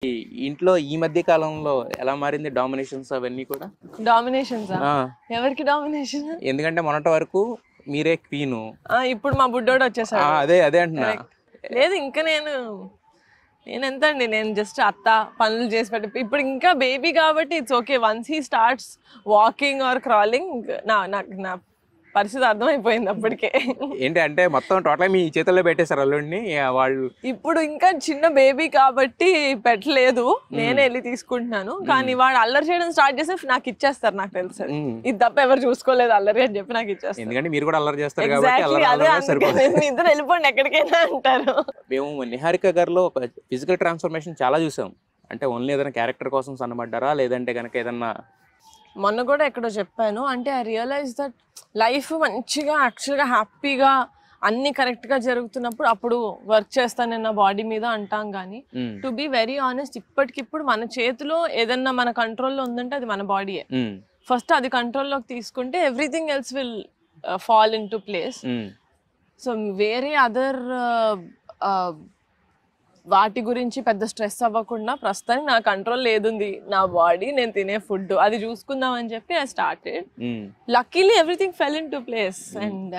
ఈ ఇంట్లో ఈ మధ్య కాలంలో ఎలా మారింది డామినేషన్స్ అవన్నీ కూడా? డామినేషన్స్ ఆ! ఎవరికి డామినేషన్? ఎందుకంటే మొన్నటి వరకు మీరే క్వీను. ఇప్పుడు మా బుడ్డోడు వచ్చేసాడు. అదే అంటున్నా. లేదు ఇంకా నేను ఎంత అండి, నేను జస్ట్ అత్త పనులు చేసి పెట్టి ఇప్పుడు ఇంకా బేబీ కాబట్టి it's okay. Once he starts walking are crawling నా పరిస్థితి అర్థమైపోయింది అప్పటికే. ఏంటి అంటే మొత్తం టోటల్ మీ చేతుల్లో పెట్టేశారు అల్లుడిని వాళ్ళు. ఇప్పుడు ఇంకా చిన్న బేబీ కాబట్టి పెట్టలేదు, నేనే వెళ్ళి తీసుకుంటున్నాను. కానీ వాడు అల్లరి చేయడం స్టార్ట్ చేస్తే నాకు ఇచ్చేస్తారు, నాకు తెలుసు. ఇది తప్ప ఎవరు చూసుకోలేదు అల్లరి అని చెప్పి నాకు ఇచ్చేస్తారు. ఎందుకంటే మీరు కూడా అల్లరి చేస్తారు ఎగ్జాక్ట్లీ అదే కాబట్టి ఇద్దరు వెళ్ళిపోండి ఎక్కడికైనా అంటారు. మేము నిహారిక గారిలో ఒక ఫిజికల్ ట్రాన్స్ఫర్మేషన్ చాలా చూసాం. అంటే ఓన్లీ ఏదైనా క్యారెక్టర్ కోసం సన్నబడ్డారా, లేదంటే కనుక ఏదన్నా? మొన్న కూడా ఎక్కడో చెప్పాను, అంటే ఐ రియలైజ్ దట్ లైఫ్ మంచిగా యాక్చువల్గా హ్యాపీగా అన్ని కరెక్ట్ గా జరుగుతున్నప్పుడు అప్పుడు వర్క్ చేస్తాను నా బాడీ మీద అంటాం. కానీ టు బి వెరీ ఆనెస్ట్, ఇప్పటికిప్పుడు మన చేతిలో ఏదన్నా మన కంట్రోల్లో ఉందంటే అది మన బాడీయే. ఫస్ట్ అది కంట్రోల్లోకి తీసుకుంటే everything else will fall in to place. So వేరే అదర్ వాటి గురించి పెద్ద స్ట్రెస్ అవ్వకుండా ప్రస్తుతానికి నా కంట్రోల్ లేదుంది, నా బాడీ, నేను తినే ఫుడ్, అది చూసుకుందాం అని చెప్పి I started. Luckily everything fell in to place and